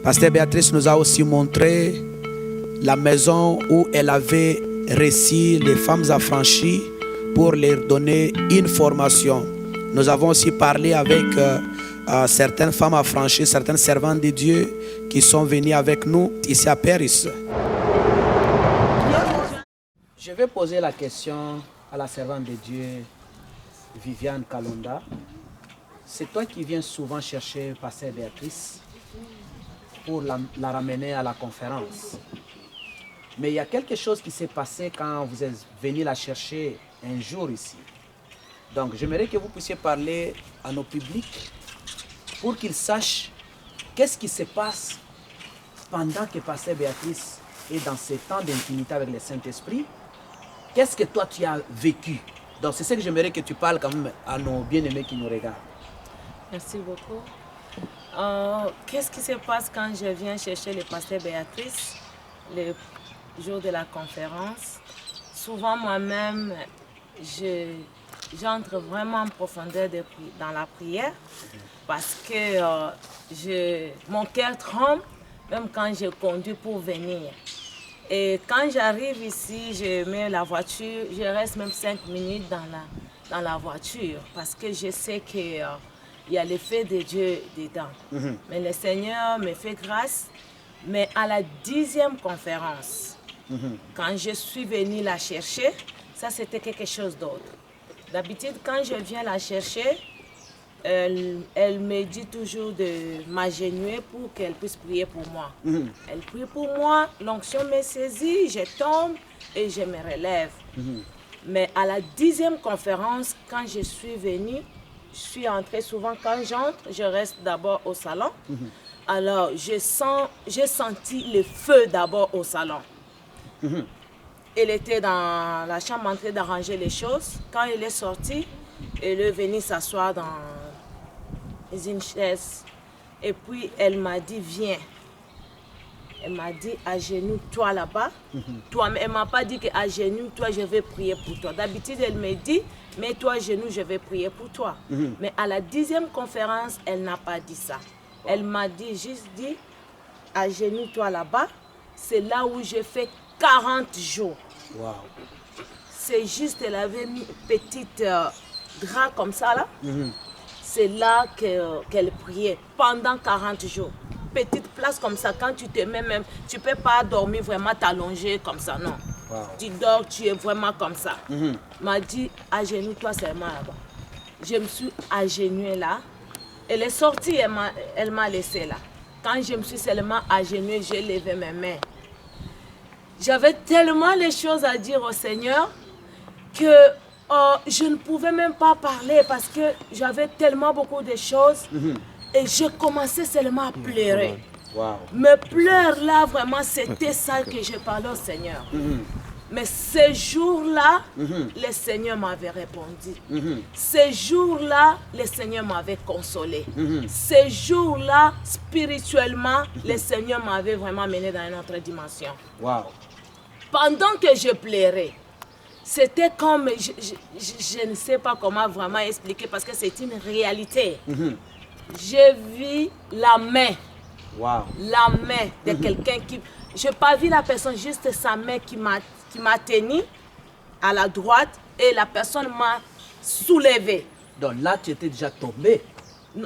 Pasteur Béatrice nous a aussi montré la maison où elle avait reçu les femmes affranchies pour leur donner une formation. Nous avons aussi parlé avec certaines femmes affranchies, certaines servantes de Dieu qui sont venues avec nous ici à Paris. Je vais poser la question à la servante de Dieu, Viviane Kalonda. C'est toi qui viens souvent chercher Pasteur Béatrice pour la ramener à la conférence. Mais il y a quelque chose qui s'est passé quand vous êtes venu la chercher un jour ici. Donc j'aimerais que vous puissiez parler à nos publics pour qu'ils sachent qu'est-ce qui se passe pendant que Pasteur Béatrice est dans ces temps d'intimité avec le Saint-Esprit. Qu'est-ce que toi tu as vécu? Donc c'est ce que j'aimerais que tu parles quand même à nos bien-aimés qui nous regardent. Merci beaucoup. Qu'est-ce qui se passe quand je viens chercher le Pasteur Béatrice le jour de la conférence? Souvent moi-même, j'entre vraiment en profondeur dans la prière parce que mon cœur tremble même quand je conduis pour venir. Et quand j'arrive ici, je mets la voiture, je reste même 5 minutes dans la voiture parce que je sais que il y a l'effet de Dieu dedans. Mais le Seigneur me fait grâce. Mais à la 10e conférence, quand je suis venue la chercher, ça c'était quelque chose d'autre. D'habitude, quand je viens la chercher, elle me dit toujours de m'agenouiller pour qu'elle puisse prier pour moi. Elle prie pour moi, l'onction me saisit, je tombe et je me relève. Mais à la 10e conférence, quand je suis venue, je suis entrée souvent, quand j'entre, je reste d'abord au salon. Alors, j'ai senti le feu d'abord au salon. Elle était dans la chambre en train d'arranger les choses. Quand elle est sortie, elle est venue s'asseoir dans une chaise. Et puis, elle m'a dit, viens. Elle m'a dit, agenouille-toi là-bas. Elle ne m'a pas dit que agenouille-toi, je vais prier pour toi. D'habitude, elle me dit, mets-toi à genoux, je vais prier pour toi. Mais à la 10e conférence, elle n'a pas dit ça. Elle m'a juste dit, agenouille-toi là-bas. C'est là où j'ai fait 40 jours. Wow. C'est juste, elle avait mis une petite drap comme ça là. C'est là qu'elle priait pendant 40 jours. Petite place comme ça, quand tu te mets même, tu ne peux pas dormir vraiment t'allonger comme ça, non. Wow. Tu dors, tu es vraiment comme ça. M'a dit, agenouille-toi seulement là-bas. Je me suis agenouillée là. Elle est sortie, elle m'a laissé là. Quand je me suis seulement agenouillée, j'ai levé mes mains. J'avais tellement les choses à dire au Seigneur que je ne pouvais même pas parler parce que j'avais tellement beaucoup de choses. Et j'ai commencé seulement à pleurer. Wow. Mes pleurs là, vraiment, c'était ça que je parlais au Seigneur. Mais ce jour-là, le Seigneur m'avait répondu. Ce jour-là, le Seigneur m'avait consolé. Ce jour-là, spirituellement, le Seigneur m'avait vraiment mené dans une autre dimension. Wow. Pendant que je pleurais, c'était comme, je ne sais pas comment vraiment expliquer parce que c'est une réalité. J'ai vu la main. Wow. La main de quelqu'un qui... Je n'ai pas vu la personne, juste sa main qui m'a tenu à la droite et la personne m'a soulevé. Donc là, tu étais déjà tombé.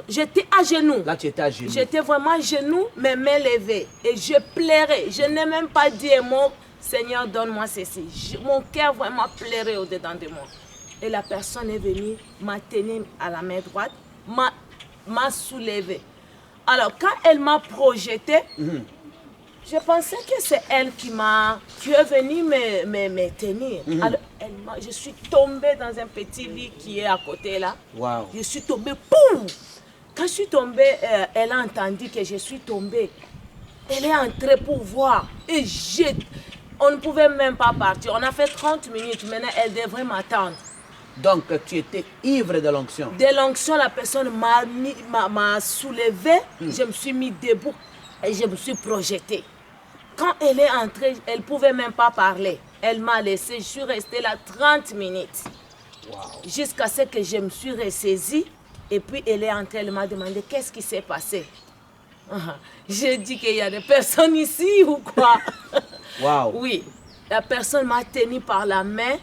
J'étais à genoux. Là, tu étais à genoux. J'étais vraiment à genoux, mes mains levées. Et je pleurais. Je n'ai même pas dit un mot, Seigneur, donne-moi ceci. Mon cœur vraiment pleurait au-dedans de moi. Et la personne est venue, m'a tenu à la main droite, m'a soulevé. Alors, quand elle m'a projeté, je pensais que c'est elle qui est venue me tenir. Alors, je suis tombée dans un petit lit qui est à côté là. Wow. Je suis tombée, poum! Quand je suis tombée, elle a entendu que je suis tombée. Elle est entrée pour voir. Et on ne pouvait même pas partir. On a fait 30 minutes. Maintenant, elle devrait m'attendre. Donc, tu étais ivre de l'onction. De l'onction, la personne m'a soulevé. Je me suis mis debout et je me suis projetée. Quand elle est entrée, elle ne pouvait même pas parler. Elle m'a laissé. Je suis restée là 30 minutes. Wow. Jusqu'à ce que je me suis ressaisie. Et puis, elle est entrée. Elle m'a demandé qu'est-ce qui s'est passé. J'ai dit qu'il y a des personnes ici ou quoi? Waouh. Oui, la personne m'a tenu par la main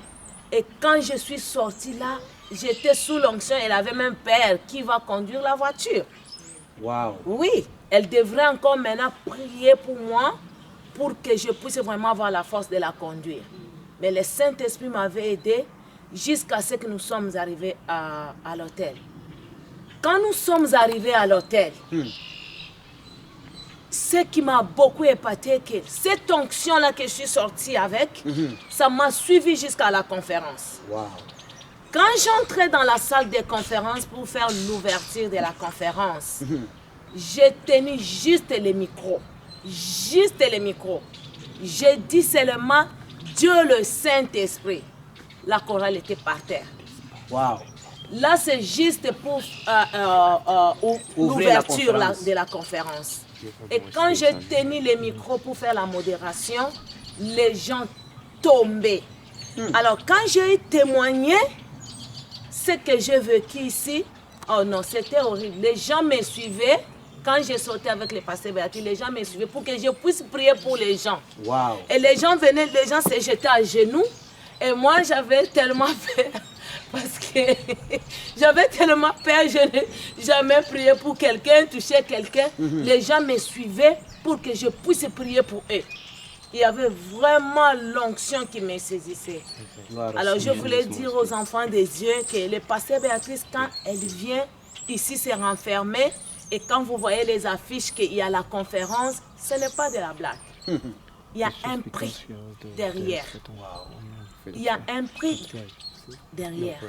et quand je suis sortie là, j'étais sous l'onction. Elle avait même peur qui va conduire la voiture. Waouh. Oui, elle devrait encore maintenant prier pour moi pour que je puisse vraiment avoir la force de la conduire. Mais le Saint-Esprit m'avait aidé jusqu'à ce que nous sommes arrivés à l'hôtel. Quand nous sommes arrivés à l'hôtel, ce qui m'a beaucoup épaté, que cette onction-là que je suis sortie avec, ça m'a suivi jusqu'à la conférence. Waouh. Quand j'entrais dans la salle de conférence pour faire l'ouverture de la conférence, j'ai tenu juste les micros. Juste les micros. J'ai dit seulement Dieu le Saint-Esprit. La chorale était par terre. Waouh. Là, c'est juste pour l'ouverture de la conférence. Et quand j'ai tenu les micros pour faire la modération, les gens tombaient. Alors, quand j'ai témoigné ce que j'ai vécu ici, oh non, c'était horrible. Les gens me suivaient. Quand j'ai sauté avec le pasteur Béatrice, les gens me suivaient pour que je puisse prier pour les gens. Wow. Et les gens venaient, les gens se jetaient à genoux. Et moi, j'avais tellement peur. Parce que j'avais tellement peur, je n'ai jamais prié pour quelqu'un, touché quelqu'un. Les gens me suivaient pour que je puisse prier pour eux. Il y avait vraiment l'onction qui me saisissait. Alors je voulais dire aux enfants de Dieu que le pasteur Béatrice, quand elle vient ici se renfermer, et quand vous voyez les affiches qu'il y a la conférence, ce n'est pas de la blague. Il y a un prix derrière. Il y a un prix derrière.